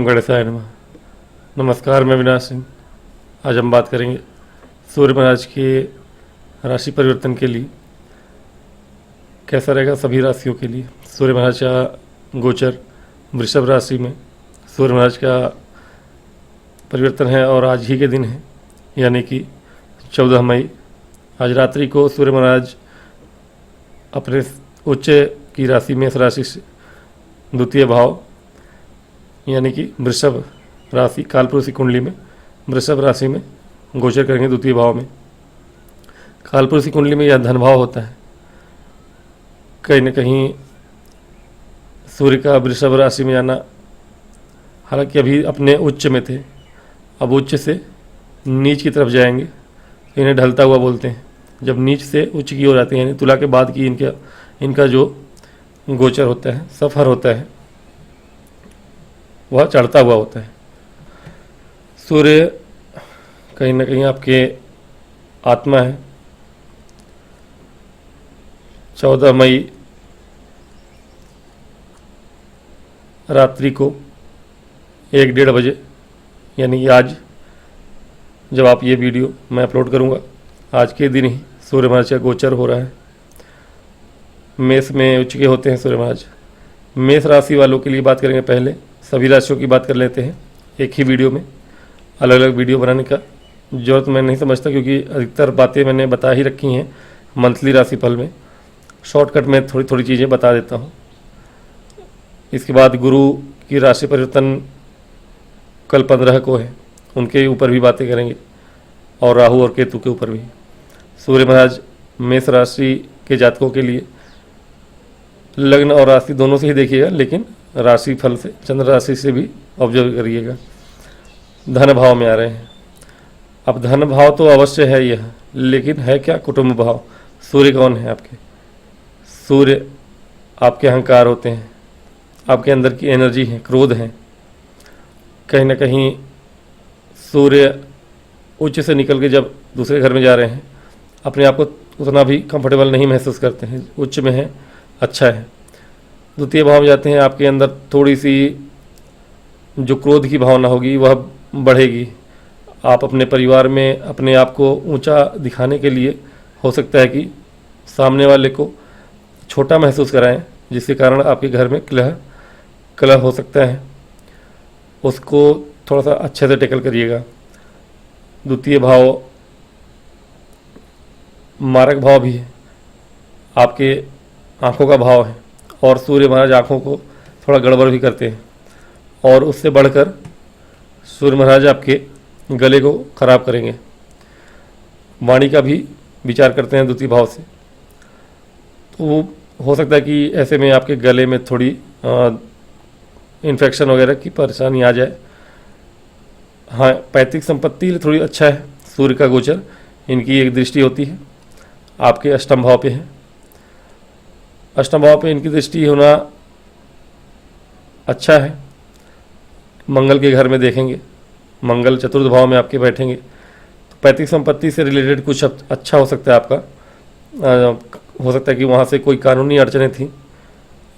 गणेशाय नमः। नमस्कार, मैं विनाश सिंह। आज हम बात करेंगे सूर्य महाराज के राशि परिवर्तन के लिए कैसा रहेगा सभी राशियों के लिए। सूर्य महाराज का गोचर वृषभ राशि में सूर्य महाराज का परिवर्तन है और आज ही के दिन है, यानी कि 14 मई। आज रात्रि को सूर्य महाराज अपने उच्च की राशि में, इस राशि से द्वितीय भाव यानी कि वृषभ राशि, कालपुरुष की कुंडली में वृषभ राशि में गोचर करेंगे द्वितीय भाव में। कालपुरुष की कुंडली में यह धन भाव होता है। कहीं न कहीं सूर्य का वृषभ राशि में जाना, हालांकि अभी अपने उच्च में थे, अब उच्च से नीच की तरफ जाएंगे, इन्हें ढलता हुआ बोलते हैं। जब नीच से उच्च की ओर आते हैं, यानी तुला के बाद की इनका जो गोचर होता है, सफ़र होता है, वह चढ़ता हुआ होता है। सूर्य कहीं न कहीं आपके आत्मा है। 14 मई रात्रि को 1-1:30 बजे, यानी कि आज जब आप ये वीडियो मैं अपलोड करूँगा, आज के दिन ही सूर्य महाराज का गोचर हो रहा है। मेष में उच्च के होते हैं सूर्य महाराज। मेष राशि वालों के लिए बात करेंगे। पहले सभी राशियों की बात कर लेते हैं एक ही वीडियो में। अलग अलग वीडियो बनाने का ज़रूरत मैं नहीं समझता, क्योंकि अधिकतर बातें मैंने बता ही रखी हैं मंथली राशिफल में। शॉर्टकट में थोड़ी थोड़ी चीज़ें बता देता हूँ। इसके बाद गुरु की राशि परिवर्तन कल 15 को है, उनके ऊपर भी बातें करेंगे, और राहु और केतु के ऊपर भी। सूर्य महाराज मेष राशि के जातकों के लिए लग्न और राशि दोनों से ही देखिएगा, लेकिन राशि फल से, चंद्र राशि से भी ऑब्जर्व करिएगा। धन भाव में आ रहे हैं। अब धन भाव तो अवश्य है यह, लेकिन है क्या कुटुंब भाव। सूर्य कौन है आपके? सूर्य आपके अहंकार होते हैं, आपके अंदर की एनर्जी है, क्रोध है। कहीं ना कहीं सूर्य उच्च से निकल के जब दूसरे घर में जा रहे हैं, अपने आप को उतना भी कंफर्टेबल नहीं महसूस करते हैं। उच्च में है, अच्छा है। द्वितीय भाव में जाते हैं, आपके अंदर थोड़ी सी जो क्रोध की भावना होगी वह बढ़ेगी। आप अपने परिवार में अपने आप को ऊंचा दिखाने के लिए हो सकता है कि सामने वाले को छोटा महसूस कराएं, जिसके कारण आपके घर में कलह हो सकता है। उसको थोड़ा सा अच्छे से टैकल करिएगा। द्वितीय भाव मारक भाव भी है, आपके आँखों का भाव है, और सूर्य महाराज आँखों को थोड़ा गड़बड़ भी करते हैं। और उससे बढ़कर सूर्य महाराज आपके गले को खराब करेंगे। वाणी का भी विचार करते हैं द्वितीय भाव से, तो वो हो सकता है कि ऐसे में आपके गले में थोड़ी इन्फेक्शन वगैरह की परेशानी आ जाए। हाँ, पैतृक संपत्ति थोड़ी अच्छा है। सूर्य का गोचर, इनकी एक दृष्टि होती है आपके अष्टम भाव पे है। अष्टम भाव पे इनकी दृष्टि होना अच्छा है। मंगल के घर में देखेंगे, मंगल चतुर्थ भाव में आपके बैठेंगे, तो पैतृक संपत्ति से रिलेटेड कुछ अच्छा हो सकता है आपका। हो सकता है कि वहाँ से कोई कानूनी अड़चनें थी,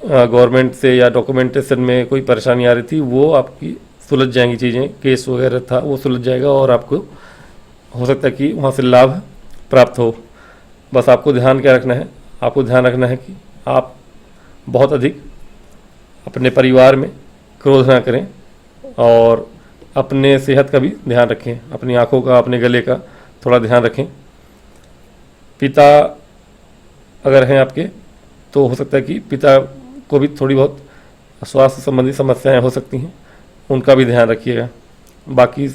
गवर्नमेंट से या डॉक्यूमेंटेशन में कोई परेशानी आ रही थी, वो आपकी सुलझ जाएंगी चीज़ें। केस वगैरह था वो सुलझ जाएगा, और आपको हो सकता है कि वहाँ से लाभ प्राप्त हो। बस आपको ध्यान क्या रखना है, आपको ध्यान रखना है कि आप बहुत अधिक अपने परिवार में क्रोध ना करें, और अपने सेहत का भी ध्यान रखें। अपनी आँखों का, अपने गले का थोड़ा ध्यान रखें। पिता अगर हैं आपके, तो हो सकता है कि पिता को भी थोड़ी बहुत स्वास्थ्य संबंधी समस्याएं हो सकती हैं, उनका भी ध्यान रखिएगा। बाकी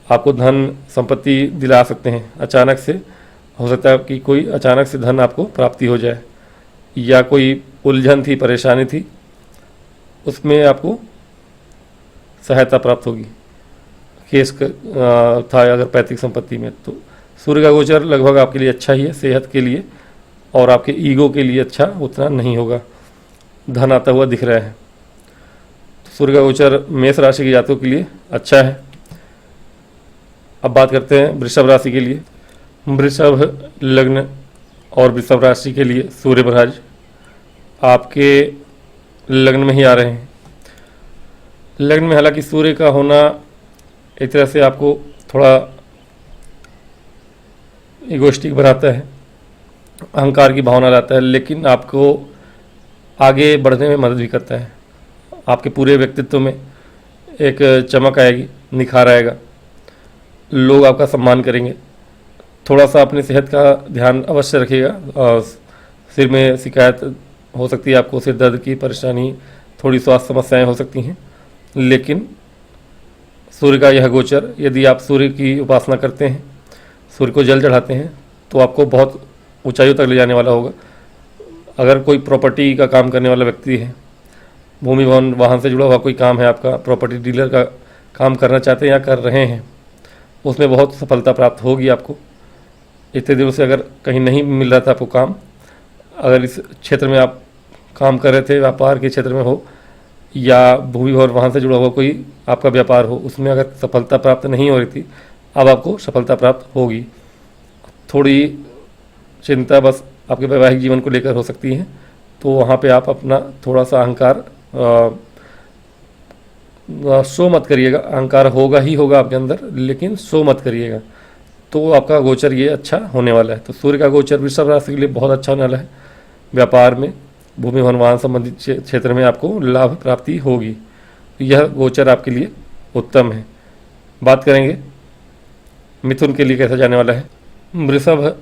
आपको धन संपत्ति दिला सकते हैं। अचानक से हो सकता है कि कोई अचानक से धन आपको प्राप्ति हो जाए, या कोई उलझन थी, परेशानी थी, उसमें आपको सहायता प्राप्त होगी। केस था अगर पैतृक संपत्ति में, तो सूर्य का गोचर लगभग आपके लिए अच्छा ही है। सेहत के लिए और आपके ईगो के लिए अच्छा उतना नहीं होगा। धन आता हुआ दिख रहा है, तो सूर्य का गोचर मेष राशि के जातकों के लिए अच्छा है। अब बात करते हैं वृषभ राशि के लिए। वृषभ लग्न और वृषभ राशि के लिए सूर्य महाराज आपके लग्न में ही आ रहे हैं। लग्न में हालांकि सूर्य का होना एक तरह से आपको थोड़ा इगोइस्टिक बनाता है, अहंकार की भावना लाता है, लेकिन आपको आगे बढ़ने में मदद भी करता है। आपके पूरे व्यक्तित्व में एक चमक आएगी, निखार आएगा, लोग आपका सम्मान करेंगे। थोड़ा सा अपनी सेहत का ध्यान अवश्य रखिएगा। सिर में शिकायत हो सकती है, आपको सिर दर्द की परेशानी, थोड़ी स्वास्थ्य समस्याएं हो सकती हैं, लेकिन सूर्य का यह गोचर, यदि आप सूर्य की उपासना करते हैं, सूर्य को जल चढ़ाते हैं, तो आपको बहुत ऊंचाइयों तक ले जाने वाला होगा। अगर कोई प्रॉपर्टी का काम करने वाला व्यक्ति है, भूमि भवन वाहन से जुड़ा हुआ कोई काम है, आपका प्रॉपर्टी डीलर का काम करना चाहते हैं या कर रहे हैं, उसमें बहुत सफलता प्राप्त होगी आपको। इतने दिनों से अगर कहीं नहीं मिल रहा था आपको काम, अगर इस क्षेत्र में आप काम कर रहे थे, व्यापार के क्षेत्र में हो या भूमि और वाहन से जुड़ा हुआ कोई आपका व्यापार हो, उसमें अगर सफलता प्राप्त नहीं हो रही थी, अब आपको सफलता प्राप्त होगी। थोड़ी चिंता बस आपके वैवाहिक जीवन को लेकर हो सकती है, तो वहाँ पे आप अपना थोड़ा सा अहंकार शो मत करिएगा। अहंकार होगा ही होगा आपके अंदर, लेकिन शो मत करिएगा। तो आपका गोचर ये अच्छा होने वाला है। तो सूर्य का गोचर वृषभ राशि के लिए बहुत अच्छा होने वाला है। व्यापार में, भूमि भवन वाहन संबंधित क्षेत्र में आपको लाभ प्राप्ति होगी। यह गोचर आपके लिए उत्तम है। बात करेंगे मिथुन के लिए कैसा जाने वाला है। वृषभ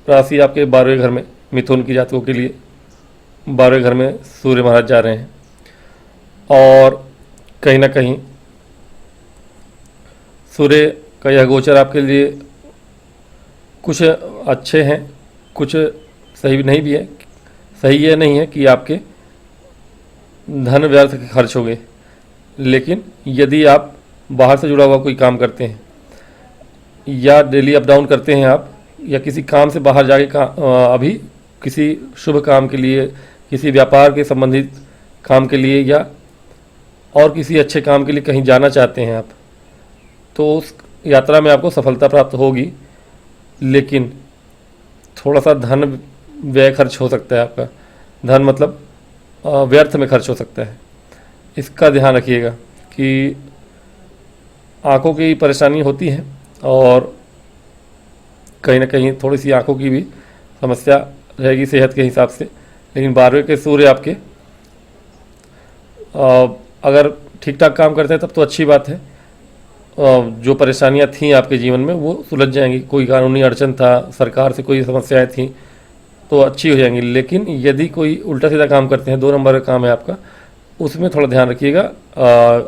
राशि आपके 12वें घर में, मिथुन की जातकों के लिए 12वें घर में सूर्य महाराज जा रहे हैं, और कहीं ना कहीं सूर्य का यह गोचर आपके लिए कुछ अच्छे हैं, कुछ सही नहीं भी है। सही ये नहीं है कि आपके धन व्यर्थ खर्च हो गए, लेकिन यदि आप बाहर से जुड़ा हुआ कोई काम करते हैं या डेली अप डाउन करते हैं आप, या किसी काम से बाहर जाके अभी किसी शुभ काम के लिए, किसी व्यापार के संबंधित काम के लिए या और किसी अच्छे काम के लिए कहीं जाना चाहते हैं आप, तो उस यात्रा में आपको सफलता प्राप्त होगी, लेकिन थोड़ा सा धन व्यय खर्च हो सकता है आपका। धन मतलब व्यर्थ में खर्च हो सकता है। इसका ध्यान रखिएगा कि आंखों की परेशानी होती है, और कहीं ना कहीं थोड़ी सी आंखों की भी समस्या रहेगी सेहत के हिसाब से। लेकिन 12वें के सूर्य आपके अगर ठीक ठाक काम करते हैं तब तो अच्छी बात है। जो परेशानियां थीं आपके जीवन में वो सुलझ जाएंगी। कोई कानूनी अड़चन था, सरकार से कोई समस्याएं थीं, तो अच्छी हो जाएंगी। लेकिन यदि कोई उल्टा सीधा काम करते हैं, 2 नंबर का काम है आपका, उसमें थोड़ा ध्यान रखिएगा,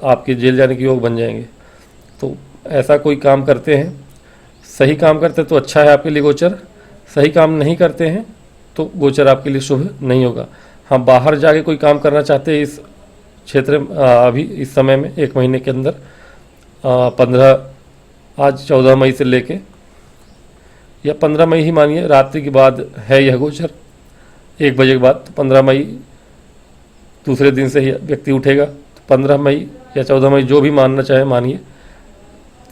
आपके जेल जाने के योग बन जाएंगे। तो ऐसा कोई काम करते हैं, सही काम करते हैं तो अच्छा है आपके लिए गोचर। सही काम नहीं करते हैं तो गोचर आपके लिए शुभ नहीं होगा। हाँ, बाहर जाके कोई काम करना चाहते हैं इस क्षेत्र में, अभी इस समय में 1 महीने के अंदर 14 मई से लेके, या 15 मई ही मानिए, रात्रि के बाद है यह गोचर, 1 बजे के बाद। तो 15 मई दूसरे दिन से ही व्यक्ति उठेगा। तो 15 मई या 14 मई जो भी मानना चाहे मानिए,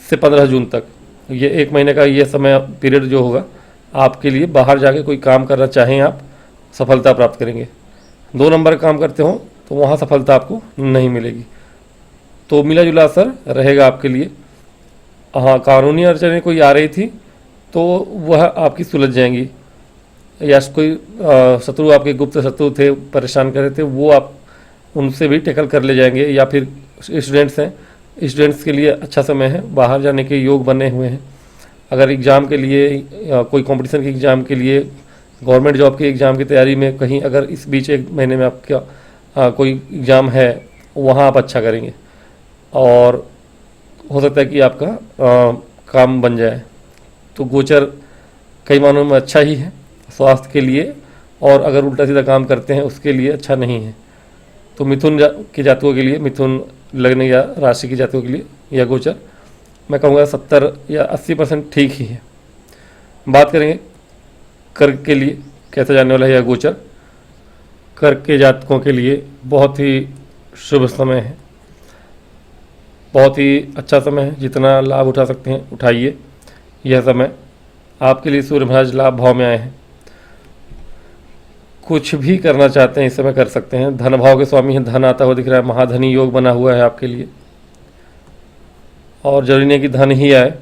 से 15 जून तक ये 1 महीने का ये समय पीरियड जो होगा आपके लिए, बाहर जाके कोई काम करना चाहें आप, सफलता प्राप्त करेंगे। 2 नंबर काम करते हो तो वहाँ सफलता आपको नहीं मिलेगी। तो मिला जुला असर रहेगा आपके लिए। हाँ, कानूनी अड़चनें कोई आ रही थी तो वह आपकी सुलझ जाएंगी, या कोई शत्रु, आपके गुप्त शत्रु थे, परेशान कर रहे थे, वो आप उनसे भी टैकल कर ले जाएंगे। या फिर स्टूडेंट्स हैं, स्टूडेंट्स के लिए अच्छा समय है, बाहर जाने के योग बने हुए हैं। अगर एग्ज़ाम के लिए, कोई कंपटीशन के एग्ज़ाम के लिए, गवर्नमेंट जॉब के एग्ज़ाम की तैयारी में कहीं अगर इस बीच 1 महीने में आपका कोई एग्ज़ाम है, वहाँ आप अच्छा करेंगे, और हो सकता है कि आपका काम बन जाए। तो गोचर कई मानों में अच्छा ही है स्वास्थ्य के लिए, और अगर उल्टा सीधा काम करते हैं उसके लिए अच्छा नहीं है। तो मिथुन के जातकों के लिए, मिथुन लग्न या राशि के जातकों के लिए यह गोचर मैं कहूँगा 70 या 80% ठीक ही है। बात करेंगे कर्क के लिए कैसा जाने वाला है यह गोचर। कर्क के जातकों के लिए बहुत ही शुभ समय है, बहुत ही अच्छा समय है। जितना लाभ उठा सकते हैं उठाइए। यह समय आपके लिए सूर्य महाराज लाभ भाव में आए हैं। कुछ भी करना चाहते हैं इस समय कर सकते हैं। धन भाव के स्वामी हैं, धन आता हुआ दिख रहा है, महाधनी योग बना हुआ है आपके लिए। और जरूरी नहीं कि धन ही आए,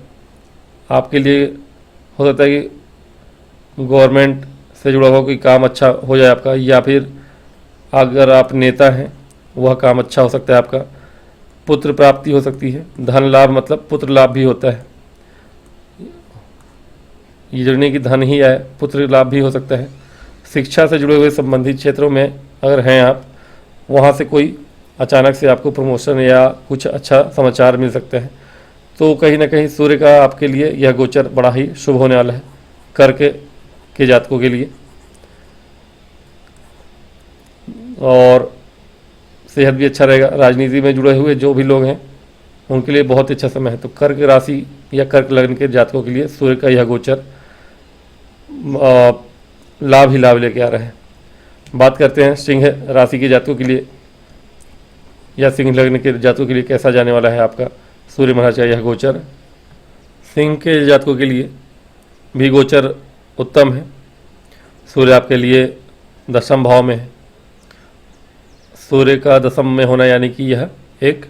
आपके लिए हो सकता है कि गवर्नमेंट से जुड़ा हुआ कोई काम अच्छा हो जाए आपका, या फिर अगर आप नेता हैं वह काम अच्छा हो सकता है आपका। पुत्र प्राप्ति हो सकती है, धन लाभ मतलब पुत्र लाभ भी होता है। ये जरूरी नहीं कि धन ही आए, पुत्र लाभ भी हो सकता है। शिक्षा से जुड़े हुए संबंधित क्षेत्रों में अगर हैं आप, वहाँ से कोई अचानक से आपको प्रमोशन या कुछ अच्छा समाचार मिल सकता है। तो कहीं ना कहीं सूर्य का आपके लिए यह गोचर बड़ा ही शुभ होने वाला है कर्क के जातकों के लिए। और सेहत भी अच्छा रहेगा। राजनीति में जुड़े हुए जो भी लोग हैं उनके लिए बहुत अच्छा समय है। तो कर्क राशि या कर्क लग्न के जातकों के लिए सूर्य का यह गोचर लाभ ही लाभ लेके आ रहा है। बात करते हैं सिंह राशि के जातकों के लिए या सिंह लग्न के जातकों के लिए कैसा जाने वाला है आपका सूर्य महाराज का यह गोचर। सिंह के जातकों के लिए भी गोचर उत्तम है। सूर्य आपके लिए दशम भाव में है। सूर्य का दशम में होना यानी कि यह एक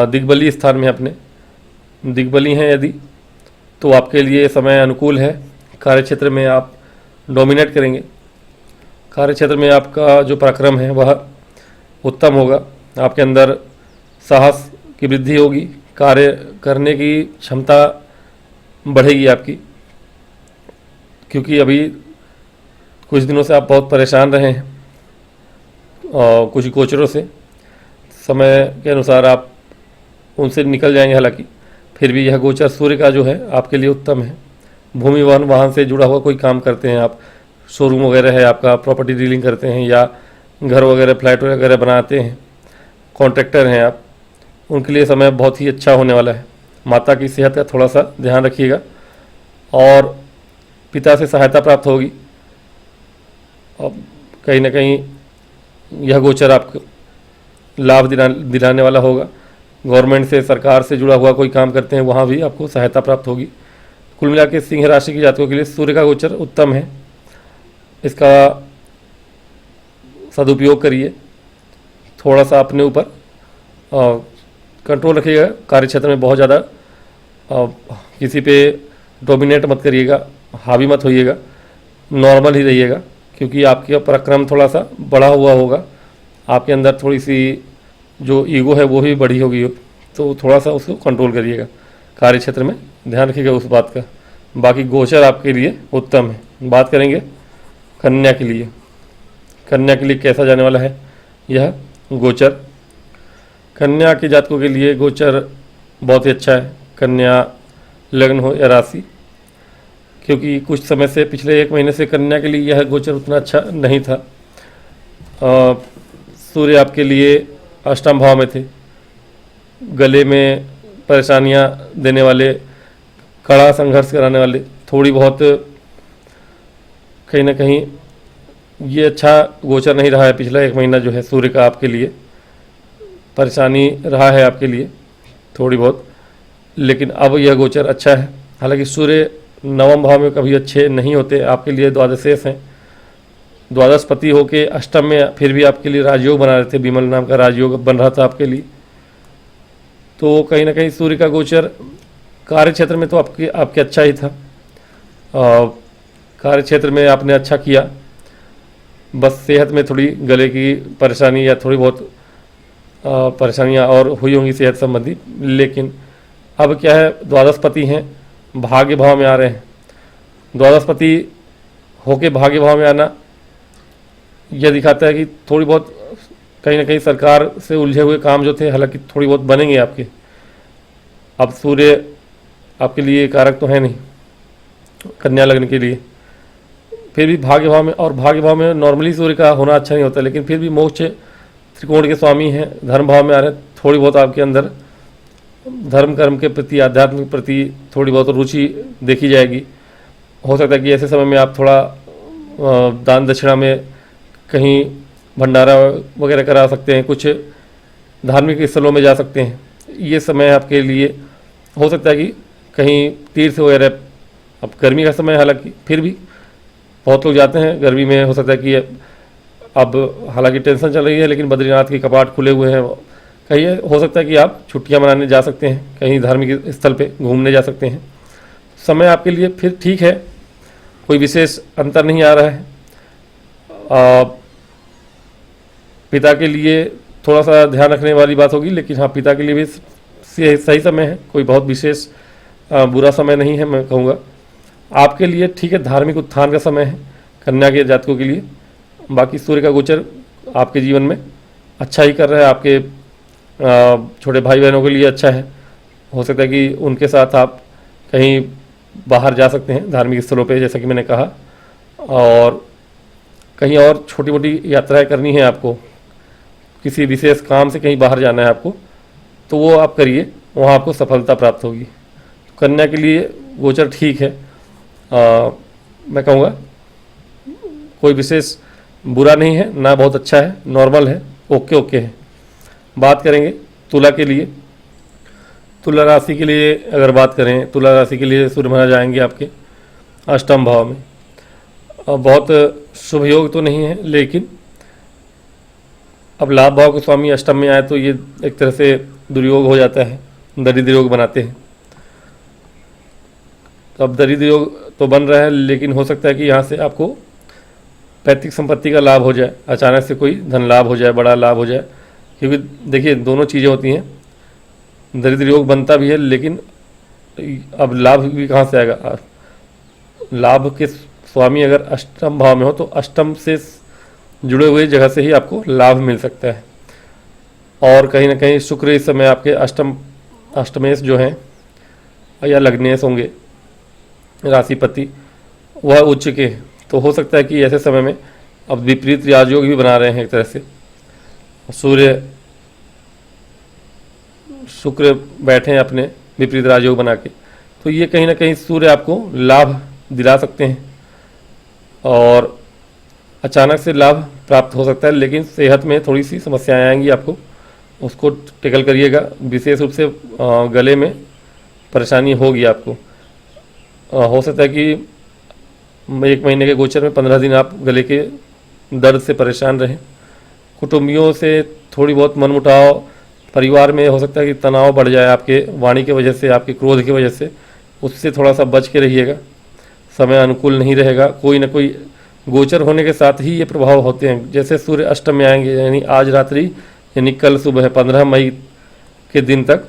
दिग्बली स्थान में अपने दिग्बली हैं यदि, तो आपके लिए समय अनुकूल है। कार्य क्षेत्र में आप डोमिनेट करेंगे। कार्य क्षेत्र में आपका जो पराक्रम है वह उत्तम होगा। आपके अंदर साहस की वृद्धि होगी, कार्य करने की क्षमता बढ़ेगी आपकी, क्योंकि अभी कुछ दिनों से आप बहुत परेशान रहे हैं और कुछ गोचरों से। समय के अनुसार आप उनसे निकल जाएंगे, हालांकि फिर भी यह गोचर सूर्य का जो है आपके लिए उत्तम है। भूमि वाहन से जुड़ा हुआ कोई काम करते हैं आप, शोरूम वगैरह है आपका, प्रॉपर्टी डीलिंग करते हैं या घर वगैरह फ्लैट वगैरह बनाते हैं, कॉन्ट्रैक्टर हैं आप, उनके लिए समय बहुत ही अच्छा होने वाला है। माता की सेहत का थोड़ा सा ध्यान रखिएगा और पिता से सहायता प्राप्त होगी। और कहीं ना कहीं यह गोचर आपको लाभ दिलाने वाला होगा। गवर्नमेंट से, सरकार से जुड़ा हुआ कोई काम करते हैं वहाँ भी आपको सहायता प्राप्त होगी। कुल मिला के सिंह राशि के जातकों के लिए सूर्य का गोचर उत्तम है। इसका सदुपयोग करिए। थोड़ा सा अपने ऊपर कंट्रोल रखिएगा। कार्य क्षेत्र में बहुत ज़्यादा किसी पे डोमिनेट मत करिएगा, हावी मत होइएगा, नॉर्मल ही रहिएगा, क्योंकि आपका पराक्रम थोड़ा सा बढ़ा हुआ होगा। आपके अंदर थोड़ी सी जो ईगो है वो भी बढ़ी होगी, तो थोड़ा सा उसको कंट्रोल करिएगा। कार्य क्षेत्र में ध्यान रखिएगा उस बात का। बाकी गोचर आपके लिए उत्तम है। बात करेंगे कन्या के लिए। कन्या के लिए कैसा जाने वाला है यह गोचर। कन्या के जातकों के लिए गोचर बहुत ही अच्छा है। कन्या लग्न हो या राशि, क्योंकि कुछ समय से पिछले 1 महीने से कन्या के लिए यह गोचर उतना अच्छा नहीं था। सूर्य आपके लिए अष्टम भाव में थे। गले में परेशानियां देने वाले, कड़ा संघर्ष कराने वाले, थोड़ी बहुत कहीं ना कहीं ये अच्छा गोचर नहीं रहा है। पिछला 1 महीना जो है सूर्य का आपके लिए परेशानी रहा है आपके लिए थोड़ी बहुत, लेकिन अब यह गोचर अच्छा है। हालांकि सूर्य नवम भाव में कभी अच्छे नहीं होते, आपके लिए द्वादशेष हैं। द्वादशपति होके अष्टम में फिर भी आपके लिए राजयोग बना रहे थे, विमल नाम का राजयोग बन रहा था आपके लिए। तो कहीं ना कहीं सूर्य का गोचर कार्य क्षेत्र में तो आपके अच्छा ही था। कार्य क्षेत्र में आपने अच्छा किया, बस सेहत में थोड़ी गले की परेशानी या थोड़ी बहुत परेशानियां और हुई होंगी सेहत संबंधी। लेकिन अब क्या है, द्वादशपति हैं, भाग्य भाव में आ रहे हैं। द्वादशपति होके भाग्य भाव में आना यह दिखाता है कि थोड़ी बहुत कहीं ना कहीं सरकार से उलझे हुए काम जो थे, हालांकि थोड़ी बहुत बनेंगे आपके। अब सूर्य आपके लिए कारक तो है नहीं कन्या लग्न के लिए, फिर भी भाग्य भाव में, और भाग्य भाव में नॉर्मली सूर्य का होना अच्छा नहीं होता, लेकिन फिर भी मोक्ष त्रिकोण के स्वामी हैं, धर्म भाव में आ रहे हैं। थोड़ी बहुत आपके अंदर धर्म कर्म के प्रति, आध्यात्म के प्रति थोड़ी बहुत रुचि देखी जाएगी। हो सकता है कि ऐसे समय में आप थोड़ा दान दक्षिणा में कहीं भंडारा वगैरह करा सकते हैं, कुछ धार्मिक स्थलों में जा सकते हैं। ये समय आपके लिए हो सकता है कि कहीं तीर्थ वगैरह, अब गर्मी का समय हालांकि फिर भी बहुत लोग जाते हैं गर्मी में, हो सकता है कि अब हालांकि टेंशन चल रही है लेकिन बद्रीनाथ के कपाट खुले हुए हैं, कहीं हो सकता है कि आप छुट्टियां मनाने जा सकते हैं, कहीं धार्मिक स्थल पे घूमने जा सकते हैं। समय आपके लिए फिर ठीक है, कोई विशेष अंतर नहीं आ रहा है। पिता के लिए थोड़ा सा ध्यान रखने वाली बात होगी, लेकिन हाँ पिता के लिए भी सही समय है, कोई बहुत विशेष बुरा समय नहीं है। मैं कहूँगा आपके लिए ठीक है, धार्मिक उत्थान का समय है कन्या के जातकों के लिए। बाकी सूर्य का गोचर आपके जीवन में अच्छा ही कर रहा है, आपके छोटे भाई बहनों के लिए अच्छा है। हो सकता है कि उनके साथ आप कहीं बाहर जा सकते हैं धार्मिक स्थलों पे, जैसा कि मैंने कहा, और कहीं और छोटी मोटी यात्राएं करनी है आपको, किसी विशेष काम से कहीं बाहर जाना है आपको, तो वो आप करिए, वहाँ आपको सफलता प्राप्त होगी। तो कन्या के लिए गोचर ठीक है, मैं कहूँगा कोई विशेष बुरा नहीं है ना, बहुत अच्छा है, नॉर्मल है, ओके ओके है। बात करेंगे तुला के लिए। तुला राशि के लिए अगर बात करें, तुला राशि के लिए सूर्य महाराज आएंगे आपके अष्टम भाव में। बहुत शुभ योग तो नहीं है, लेकिन अब लाभ भाव के स्वामी अष्टम में आए तो ये एक तरह से दुर्योग हो जाता है, दरिद्र योग बनाते हैं। तो अब दरिद्र योग तो बन रहा है, लेकिन हो सकता है कि यहाँ से आपको पैतृक संपत्ति का लाभ हो जाए, अचानक से कोई धन लाभ हो जाए, बड़ा लाभ हो जाए। क्योंकि देखिए दोनों चीज़ें होती हैं, दरिद्र योग बनता भी है, लेकिन अब लाभ भी कहाँ से आएगा। लाभ के स्वामी अगर अष्टम भाव में हो तो अष्टम से जुड़े हुए जगह से ही आपको लाभ मिल सकता है। और कहीं ना कहीं शुक्र इस समय आपके अष्टमेश जो हैं या लग्नेश होंगे राशिपति, वह उच्च के, तो हो सकता है कि ऐसे समय में अब विपरीत राजयोग भी बना रहे हैं एक तरह से। सूर्य शुक्र बैठे हैं अपने विपरीत राजयोग बना के, तो ये कहीं ना कहीं सूर्य आपको लाभ दिला सकते हैं और अचानक से लाभ प्राप्त हो सकता है। लेकिन सेहत में थोड़ी सी समस्याएं आएंगी आपको, उसको टेकल करिएगा। विशेष रूप से गले में परेशानी होगी आपको। हो सकता है कि 1 महीने के गोचर में 15 दिन आप गले के दर्द से परेशान रहें। कुटुंबियों से थोड़ी बहुत मनमुटाव, परिवार में हो सकता है कि तनाव बढ़ जाए आपके वाणी की वजह से, आपके क्रोध की वजह से, उससे थोड़ा सा बच के रहिएगा। समय अनुकूल नहीं रहेगा, कोई ना कोई गोचर होने के साथ ही ये प्रभाव होते हैं। जैसे सूर्य अष्टम में आएंगे, यानी आज रात्रि यानी कल सुबह 15 मई के दिन तक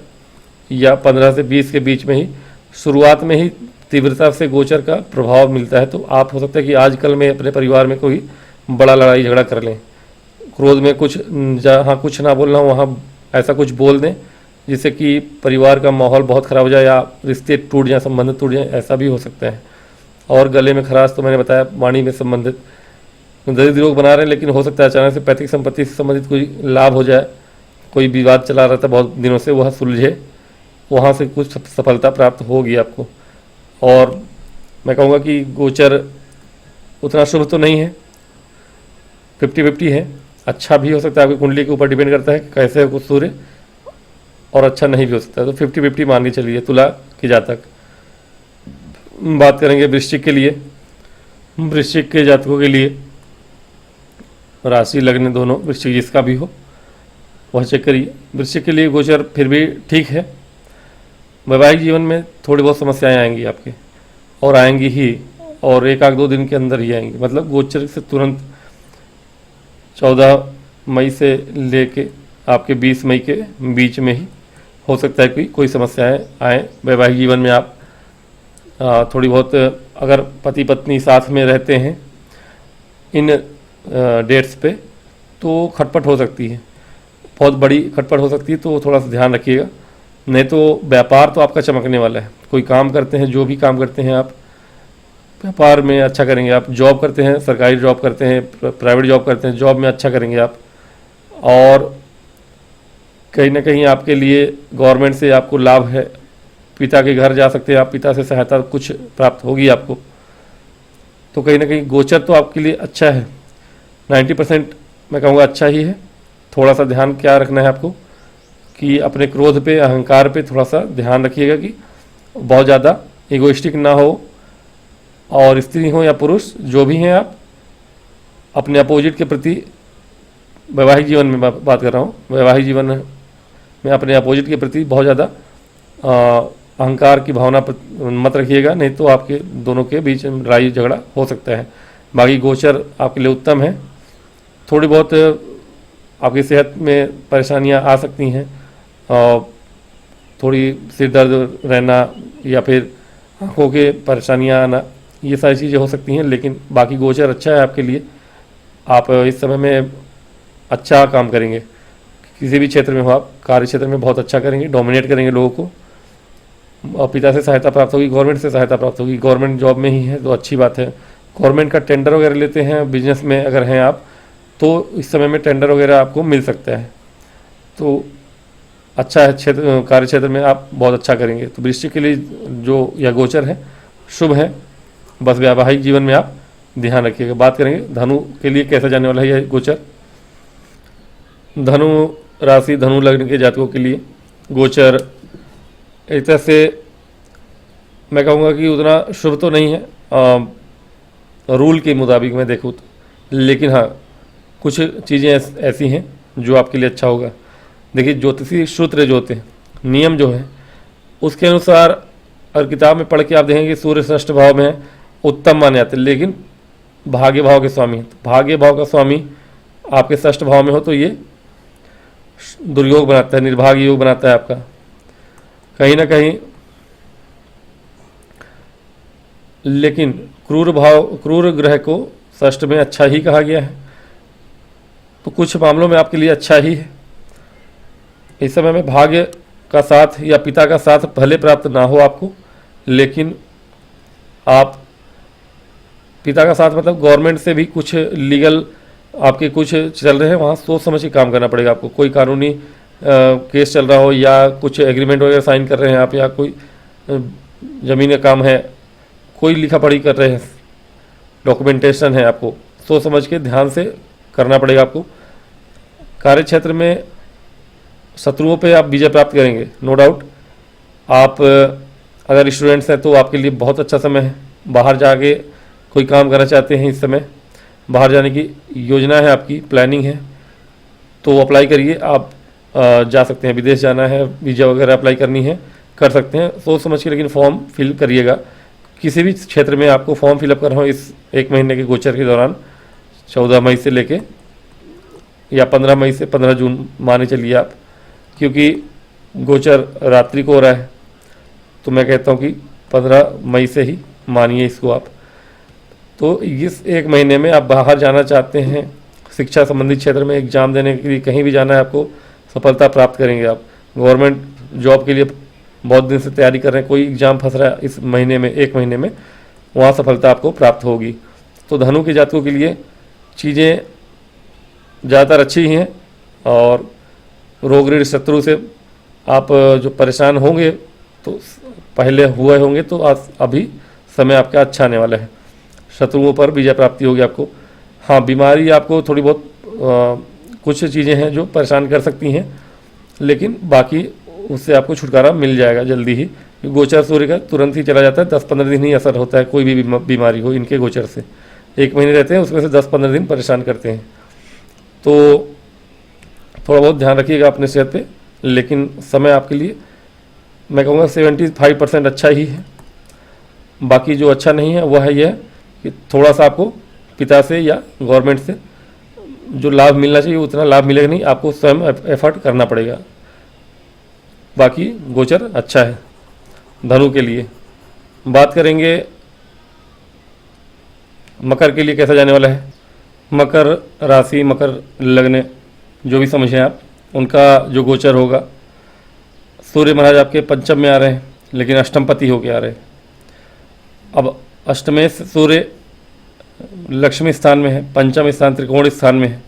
या 15 से 20 के बीच में ही शुरुआत में ही तीव्रता से गोचर का प्रभाव मिलता है। तो आप हो सकता है कि आजकल में अपने परिवार में कोई बड़ा लड़ाई झगड़ा कर लें, क्रोध में कुछ जहाँ कुछ ना बोलना वहाँ ऐसा कुछ बोल दें जिससे कि परिवार का माहौल बहुत ख़राब हो जाए या रिश्ते टूट जाए, संबंध टूट जाए, ऐसा भी हो सकता है। और गले में खराश तो मैंने बताया, वाणी में संबंधित दरिद्र योग बना रहे हैं, लेकिन हो सकता है अचानक से पैतृक संपत्ति से संबंधित कोई लाभ हो जाए। कोई विवाद चला रहा था बहुत दिनों से, वह सुलझे, वहाँ से कुछ सफलता प्राप्त होगी आपको। और मैं कहूँगा कि गोचर उतना शुभ तो नहीं है, 50-50 है। अच्छा भी हो सकता है, आपकी कुंडली के ऊपर डिपेंड करता है कि कैसे है कुछ सूर्य, और अच्छा नहीं भी हो सकता है। तो 50-50 मान के चलिए तुला की जातक। बात करेंगे वृश्चिक के लिए। वृश्चिक के जातकों के लिए राशि लगने दोनों, वृश्चिक जिसका भी हो वह चेक करिए। वृश्चिक के लिए गोचर फिर भी ठीक है। वैवाहिक जीवन में थोड़ी बहुत समस्याएं आएंगी आपके, और आएंगी ही, और 1-2 दिन के अंदर ही आएंगी। मतलब गोचर से तुरंत 14 मई से लेके आपके 20 मई के बीच में ही हो सकता है कि कोई समस्याएं आए वैवाहिक जीवन में। आप थोड़ी बहुत अगर पति पत्नी साथ में रहते हैं इन डेट्स पे, तो खटपट हो सकती है, बहुत बड़ी खटपट हो सकती है, तो थोड़ा सा ध्यान रखिएगा। नहीं तो व्यापार तो आपका चमकने वाला है। कोई काम करते हैं, जो भी काम करते हैं आप, व्यापार में अच्छा करेंगे। आप जॉब करते हैं, सरकारी जॉब करते हैं, प्राइवेट जॉब करते हैं, जॉब में अच्छा करेंगे आप। और कहीं ना कहीं आपके लिए गवर्नमेंट से आपको लाभ है। पिता के घर जा सकते हैं आप, पिता से सहायता कुछ प्राप्त होगी आपको। तो कहीं ना कहीं गोचर तो आपके लिए अच्छा है, 90% मैं कहूँगा अच्छा ही है। थोड़ा सा ध्यान क्या रखना है आपको कि अपने क्रोध पे, अहंकार पे थोड़ा सा ध्यान रखिएगा कि बहुत ज़्यादा इगोइस्टिक ना हो, और स्त्री हो या पुरुष जो भी हैं आप, अपने अपोजिट के प्रति, वैवाहिक जीवन में बात कर रहा हूँ, वैवाहिक जीवन में अपने अपोजिट के प्रति बहुत ज़्यादा अहंकार की भावना मत रखिएगा, नहीं तो आपके दोनों के बीच में लड़ाई झगड़ा हो सकता है। बाकी गोचर आपके लिए उत्तम है। थोड़ी बहुत आपकी सेहत में परेशानियां आ सकती हैं, और थोड़ी सिर दर्द रहना या फिर आँखों के परेशानियां आना, ये सारी चीज़ें हो सकती हैं, लेकिन बाकी गोचर अच्छा है आपके लिए। आप इस समय में अच्छा काम करेंगे, किसी भी क्षेत्र में हो आप, कार्य क्षेत्र में बहुत अच्छा करेंगे, डोमिनेट करेंगे लोगों को, और पिता से सहायता प्राप्त होगी, गवर्नमेंट से सहायता प्राप्त होगी। गवर्नमेंट जॉब में ही है तो अच्छी बात है। गवर्नमेंट का टेंडर वगैरह लेते हैं, बिजनेस में अगर हैं आप, तो इस समय में टेंडर वगैरह आपको मिल सकता है, तो अच्छा है। क्षेत्र, कार्य क्षेत्र में आप बहुत अच्छा करेंगे। तो वृश्चिक के लिए जो यह गोचर है शुभ है, बस वैवाहिक जीवन में आप ध्यान रखिएगा। बात करेंगे धनु के लिए कैसा जाने वाला है यह गोचर। धनु राशि, धनु लग्न के जातकों के लिए गोचर एक तरह से मैं कहूँगा कि उतना शुभ तो नहीं है रूल के मुताबिक मैं देखूँ तो, लेकिन हाँ कुछ चीज़ें ऐसी हैं जो आपके लिए अच्छा होगा। देखिए, ज्योतिषी सूत्र जो होते हैं, नियम जो है, उसके अनुसार अगर किताब में पढ़ के आप देखेंगे सूर्य षष्ठ भाव में है, उत्तम माने जाते हैं, लेकिन भाग्य भाव के स्वामी हैं। तो भाग्य भाव का स्वामी आपके षष्ठ भाव में हो तो ये दुर्योग बनाता है, निर्भाग्य योग बनाता है आपका। कहीं ना कहीं लेकिन क्रूर ग्रह को षष्ठ में अच्छा ही कहा गया है, तो कुछ मामलों में आपके लिए अच्छा ही है। इस समय में भाग्य का साथ या पिता का साथ भले प्राप्त ना हो आपको, लेकिन आप पिता का साथ मतलब गवर्नमेंट से भी कुछ लीगल आपके कुछ चल रहे हैं, वहाँ सोच समझ के काम करना पड़ेगा आपको। कोई कानूनी केस चल रहा हो या कुछ एग्रीमेंट वगैरह साइन कर रहे हैं आप, या कोई ज़मीन का काम है, कोई लिखा पढ़ी कर रहे हैं, डॉक्यूमेंटेशन है, आपको सोच समझ के ध्यान से करना पड़ेगा आपको। कार्य क्षेत्र में शत्रुओं पे आप विजय प्राप्त करेंगे, नो डाउट। आप अगर स्टूडेंट्स हैं तो आपके लिए बहुत अच्छा समय है। बाहर जाके कोई काम करना चाहते हैं, इस समय बाहर जाने की योजना है आपकी, प्लानिंग है, तो अप्लाई करिए। आप जा सकते हैं, विदेश जाना है, वीज़ा वगैरह अप्लाई करनी है, कर सकते हैं सोच समझ के, लेकिन फॉर्म फिल करिएगा। किसी भी क्षेत्र में आपको फॉर्म फिलअप करना हो इस एक महीने के गोचर के दौरान, 14 मई से लेके या 15 मई से 15 जून माने चलिए आप, क्योंकि गोचर रात्रि को हो रहा है, तो मैं कहता हूँ कि 15 मई से ही मानिए इसको आप। तो इस एक महीने में आप बाहर जाना चाहते हैं, शिक्षा संबंधित क्षेत्र में एग्जाम देने के लिए कहीं भी जाना है आपको, सफलता प्राप्त करेंगे आप। गवर्नमेंट जॉब के लिए बहुत दिन से तैयारी कर रहे हैं, कोई एग्ज़ाम फंस रहा है इस महीने में, एक महीने में, वहाँ सफलता आपको प्राप्त होगी। तो धनु के जातकों के लिए चीज़ें ज़्यादातर अच्छी ही हैं, और रोग ऋण शत्रु से आप जो परेशान होंगे तो पहले हुए होंगे, तो अभी समय आपका अच्छा आने वाला है, शत्रुओं पर विजय प्राप्ति होगी आपको। हाँ, बीमारी आपको थोड़ी बहुत कुछ चीज़ें हैं जो परेशान कर सकती हैं, लेकिन बाकी उससे आपको छुटकारा मिल जाएगा जल्दी ही। गोचर सूर्य का तुरंत ही चला जाता है, 10-15 दिन ही असर होता है कोई भी बीमारी हो इनके गोचर से। एक महीने रहते हैं, उसमें से 10-15 दिन परेशान करते हैं, तो थोड़ा बहुत ध्यान रखिएगा अपने सेहत पे। लेकिन समय आपके लिए मैं कहूँगा 75% अच्छा ही है। बाकी जो अच्छा नहीं है वह है यह कि थोड़ा सा आपको पिता से या गवर्नमेंट से जो लाभ मिलना चाहिए उतना लाभ मिलेगा नहीं, आपको स्वयं एफर्ट करना पड़ेगा। बाकी गोचर अच्छा है धनु के लिए। बात करेंगे मकर के लिए कैसा जाने वाला है। मकर राशि, मकर लग्न जो भी समझें आप, उनका जो गोचर होगा, सूर्य महाराज आपके पंचम में आ रहे हैं, लेकिन अष्टमपति होके आ रहे हैं। अब अष्टमें सूर्य लक्ष्मी स्थान में है, पंचम स्थान त्रिकोण स्थान में है।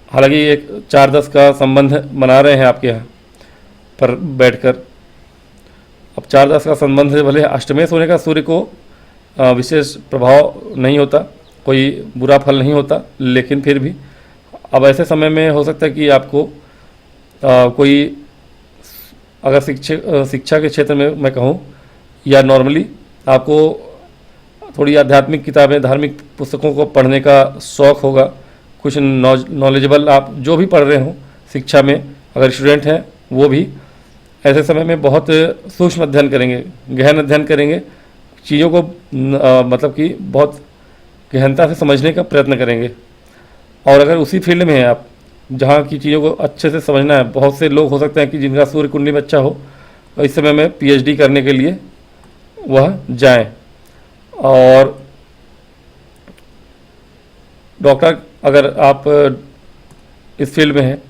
हालांकि एक 4-10 का संबंध बना रहे हैं आपके यहाँ पर बैठकर। अब 4-10 का संबंध भले अष्टमेश होने का सूर्य को विशेष प्रभाव नहीं होता, कोई बुरा फल नहीं होता, लेकिन फिर भी अब ऐसे समय में हो सकता है कि आपको कोई अगर शिक्षा के क्षेत्र में मैं कहूँ, या नॉर्मली आपको थोड़ी आध्यात्मिक किताबें, धार्मिक पुस्तकों को पढ़ने का शौक़ होगा, कुछ नॉलेजेबल आप जो भी पढ़ रहे हो शिक्षा में, अगर स्टूडेंट हैं वो भी ऐसे समय में बहुत सूक्ष्म अध्ययन करेंगे, गहन अध्ययन करेंगे, चीज़ों को मतलब कि बहुत गहनता से समझने का प्रयत्न करेंगे। और अगर उसी फील्ड में हैं आप जहाँ की चीज़ों को अच्छे से समझना है, बहुत से लोग हो सकते हैं कि जिनका सूर्य कुंडली में अच्छा हो, तो इस समय में पीएचडी करने के लिए वह जाएं। और डॉक्टर, अगर आप इस फील्ड में हैं,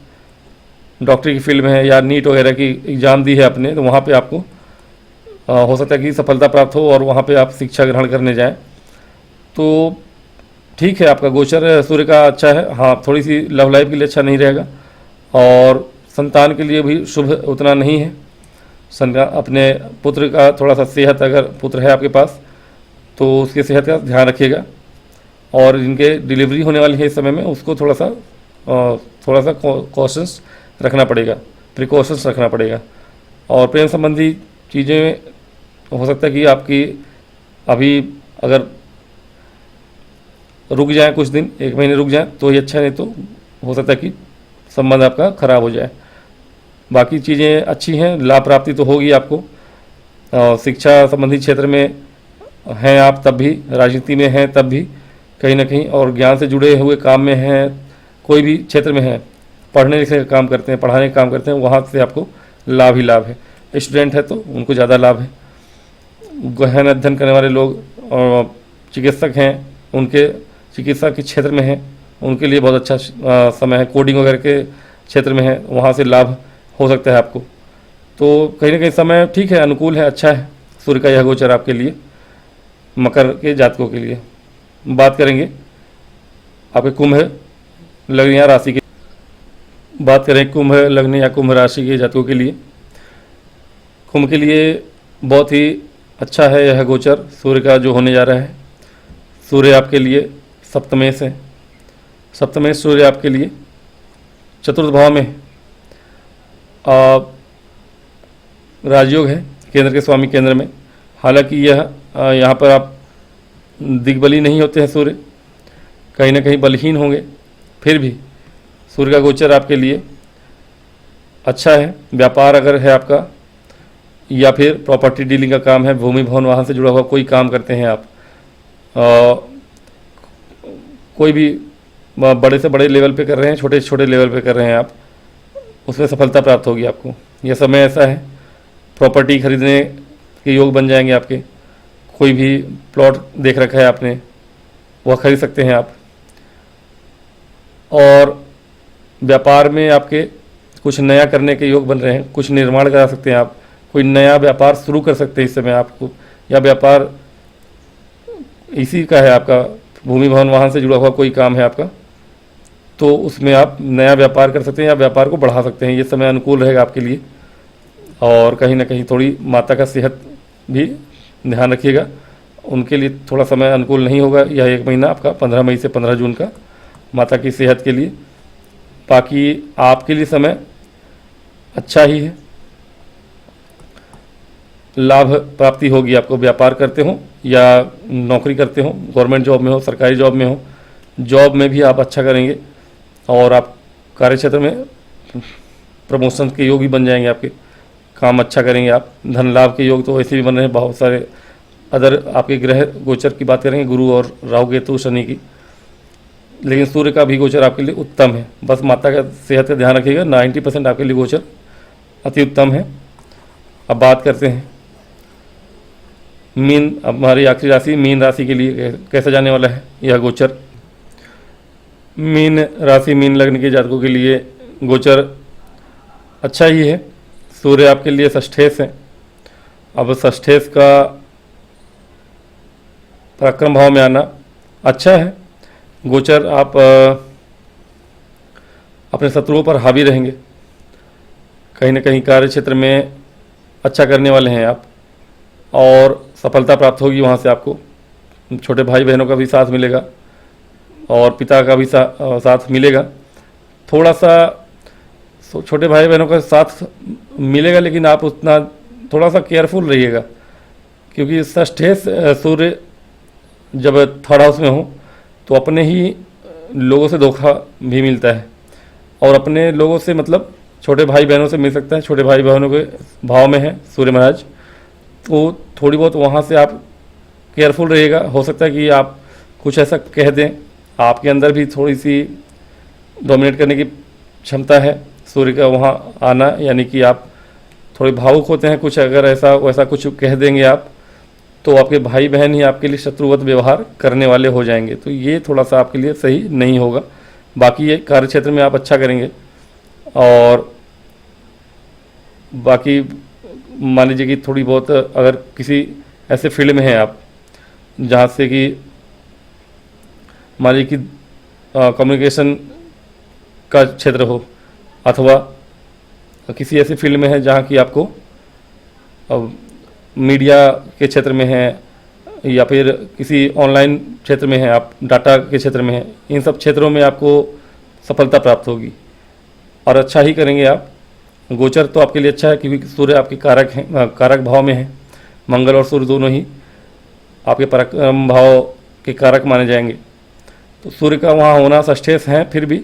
डॉक्टरी की फील्ड में है या नीट वगैरह की एग्ज़ाम दी है आपने, तो वहाँ पे आपको हो सकता है कि सफलता प्राप्त हो और वहाँ पे आप शिक्षा ग्रहण करने जाएं। तो ठीक है, आपका गोचर सूर्य का अच्छा है। हाँ, थोड़ी सी लव लाइफ के लिए अच्छा नहीं रहेगा और संतान के लिए भी शुभ उतना नहीं है। अपने पुत्र का थोड़ा सा सेहत, अगर पुत्र है आपके पास तो उसकी सेहत का ध्यान रखिएगा। और जिनके डिलीवरी होने वाली है इस समय में, उसको थोड़ा सा कॉशंस रखना पड़ेगा, प्रिकॉशंस रखना पड़ेगा। और प्रेम संबंधी चीज़ें हो सकता है कि आपकी अभी अगर रुक जाए, कुछ दिन, 1 महीने रुक जाए तो ही अच्छा, नहीं तो हो सकता है कि संबंध आपका खराब हो जाए। बाकी चीज़ें अच्छी हैं, लाभ प्राप्ति तो होगी आपको। शिक्षा संबंधी क्षेत्र में हैं आप तब भी, राजनीति में हैं तब भी कहीं ना कहीं, और ज्ञान से जुड़े हुए काम में हैं, कोई भी क्षेत्र में हैं, पढ़ने लिखने का काम करते हैं, पढ़ाने का काम करते हैं, वहाँ से आपको लाभ ही लाभ है। स्टूडेंट है तो उनको ज़्यादा लाभ है। गहन अध्ययन करने वाले लोग और चिकित्सक हैं, उनके चिकित्सा के क्षेत्र में हैं, उनके लिए बहुत अच्छा समय है। कोडिंग वगैरह के क्षेत्र में है, वहाँ से लाभ हो सकता है आपको। तो कहीं ना कहीं समय ठीक है, अनुकूल है, अच्छा है सूर्य का यह गोचर आपके लिए, मकर के जातकों के लिए। बात करेंगे आपके कुंभ लग्न या राशि की, बात करें कुंभ लग्न या कुंभ राशि के जातकों के लिए। कुंभ के लिए बहुत ही अच्छा है यह गोचर सूर्य का जो होने जा रहा है। सूर्य आपके लिए सप्तमेश है, सप्तमेश सूर्य आपके लिए चतुर्थ भाव में राजयोग है, केंद्र के स्वामी केंद्र में। हालांकि यह यहाँ पर आप दिग्बली नहीं होते हैं, सूर्य कहीं ना कहीं बलहीन होंगे, फिर भी सूर्य का गोचर आपके लिए अच्छा है। व्यापार अगर है आपका, या फिर प्रॉपर्टी डीलिंग का काम है, भूमि भवन वाहन से जुड़ा हुआ कोई काम करते हैं आप, कोई भी बड़े से बड़े लेवल पे कर रहे हैं, छोटे से छोटे लेवल पे कर रहे हैं आप, उसमें सफलता प्राप्त होगी आपको। यह समय ऐसा है, प्रॉपर्टी खरीदने के योग बन जाएंगे आपके। कोई भी प्लॉट देख रखा है आपने, वह खरीद सकते हैं आप। और व्यापार में आपके कुछ नया करने के योग बन रहे हैं, कुछ निर्माण करा सकते हैं आप, कोई नया व्यापार शुरू कर सकते हैं इस समय आपको, या व्यापार इसी का है आपका, भूमि भवन वाहन से जुड़ा हुआ कोई काम है आपका, तो उसमें आप नया व्यापार कर सकते हैं या व्यापार को बढ़ा सकते हैं। ये समय अनुकूल रहेगा आपके लिए। और कहीं ना कहीं थोड़ी माता का सेहत भी ध्यान रखिएगा, उनके लिए थोड़ा समय अनुकूल नहीं होगा यह 1 महीना आपका, 15 मई से 15 जून का, माता की सेहत के लिए। बाकी आपके लिए समय अच्छा ही है, लाभ प्राप्ति होगी आपको। व्यापार करते हो या नौकरी करते हो, गवर्नमेंट जॉब में हो, सरकारी जॉब में हो, जॉब में भी आप अच्छा करेंगे। और आप कार्यक्षेत्र में प्रमोशन के योग भी बन जाएंगे आपके, काम अच्छा करेंगे आप। धन लाभ के योग तो वैसे भी बन रहे हैं बहुत सारे। अदर आपके ग्रह गोचर की बात करेंगे, गुरु और राहु केतु शनि की, लेकिन सूर्य का भी गोचर आपके लिए उत्तम है। बस माता का सेहत का ध्यान रखिएगा, 90% आपके लिए गोचर अति उत्तम है। अब बात करते हैं मीन, अब हमारी आखिरी राशि मीन राशि के लिए कैसा जाने वाला है यह गोचर। मीन राशि, मीन लग्न के जातकों के लिए गोचर अच्छा ही है। सूर्य आपके लिए षष्ठेश है। अब षष्ठेश का पराक्रम भाव में आना अच्छा है। गोचर आप अपने शत्रुओं पर हावी रहेंगे, कहीं ना कहीं कार्य क्षेत्र में अच्छा करने वाले हैं आप, और सफलता प्राप्त होगी वहाँ से आपको। छोटे भाई बहनों का भी साथ मिलेगा और पिता का भी साथ मिलेगा। थोड़ा सा छोटे भाई बहनों का साथ मिलेगा, लेकिन आप उतना थोड़ा सा केयरफुल रहिएगा, क्योंकि षष्ठेश सूर्य जब थर्ड हाउस में हो तो अपने ही लोगों से धोखा भी मिलता है, और अपने लोगों से मतलब छोटे भाई बहनों से मिल सकता है। छोटे भाई बहनों के भाव में है सूर्य महाराज, तो थोड़ी बहुत वहाँ से आप केयरफुल रहिएगा। हो सकता है कि आप कुछ ऐसा कह दें, आपके अंदर भी थोड़ी सी डोमिनेट करने की क्षमता है सूर्य का वहाँ आना, यानी कि आप थोड़े भावुक होते हैं। कुछ अगर ऐसा वैसा कुछ कह देंगे आप, तो आपके भाई बहन ही आपके लिए शत्रुवत व्यवहार करने वाले हो जाएंगे, तो ये थोड़ा सा आपके लिए सही नहीं होगा। बाकी ये कार्य क्षेत्र में आप अच्छा करेंगे। और बाकी मान लीजिए कि थोड़ी बहुत अगर किसी ऐसे फील्ड में हैं आप जहाँ से कि मान लीजिए कि कम्युनिकेशन का क्षेत्र हो, अथवा किसी ऐसे फील्ड में है जहाँ की आपको मीडिया के क्षेत्र में है, या फिर किसी ऑनलाइन क्षेत्र में है, आप डाटा के क्षेत्र में हैं, इन सब क्षेत्रों में आपको सफलता प्राप्त होगी और अच्छा ही करेंगे आप। गोचर तो आपके लिए अच्छा है क्योंकि सूर्य आपके कारक हैं, कारक भाव में है। मंगल और सूर्य दोनों ही आपके पराक्रम भाव के कारक माने जाएंगे, तो सूर्य का वहाँ होना सष्ठेस है, फिर भी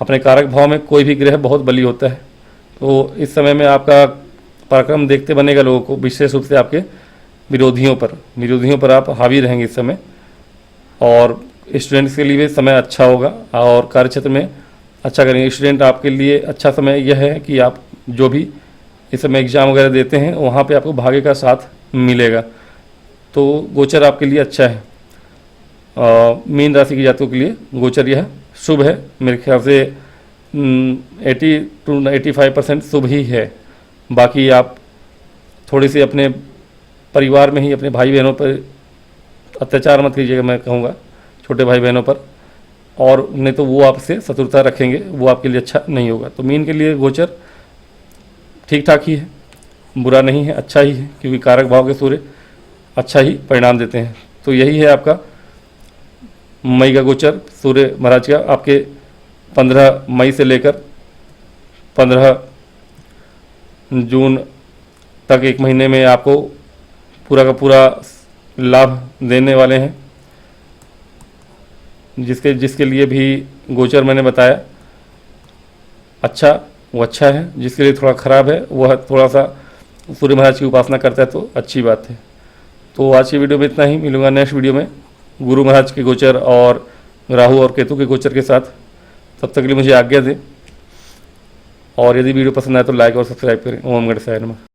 अपने कारक भाव में कोई भी ग्रह बहुत बली होता है। तो इस समय में आपका पराक्रम देखते बनेगा लोगों को, विशेष रूप से आपके विरोधियों पर आप हावी रहेंगे इस समय। और स्टूडेंट्स के लिए भी समय अच्छा होगा और कार्य क्षेत्र में अच्छा करेंगे। स्टूडेंट आपके लिए अच्छा समय यह है कि आप जो भी इस समय एग्ज़ाम वगैरह देते हैं वहाँ पे आपको भाग्य का साथ मिलेगा, तो गोचर आपके लिए अच्छा है। मीन राशि की जातकों के लिए गोचर यह शुभ है, मेरे ख्याल से 80 to 85% शुभ ही है। बाकी आप थोड़ी सी अपने परिवार में ही अपने भाई बहनों पर अत्याचार मत कीजिएगा, मैं कहूँगा छोटे भाई बहनों पर, और नहीं तो वो आपसे शत्रुता रखेंगे, वो आपके लिए अच्छा नहीं होगा। तो मीन के लिए गोचर ठीक ठाक ही है, बुरा नहीं है, अच्छा ही है, क्योंकि कारक भाव के सूर्य अच्छा ही परिणाम देते हैं। तो यही है आपका मई का गोचर सूर्य महाराज का। आपके 15 मई से लेकर 15 जून तक एक महीने में आपको पूरा का पूरा लाभ देने वाले हैं। जिसके लिए भी गोचर मैंने बताया अच्छा, वो अच्छा है। जिसके लिए थोड़ा ख़राब है वह थोड़ा सा सूर्य महाराज की उपासना करता है तो अच्छी बात है। तो आज की वीडियो में इतना ही, मिलूंगा नेक्स्ट वीडियो में गुरु महाराज के गोचर और राहु और केतु के गोचर के साथ। तब तक के लिए मुझे आज्ञा दें, और यदि वीडियो पसंद आए तो लाइक और सब्सक्राइब करें। ओम गणेशाय नमः।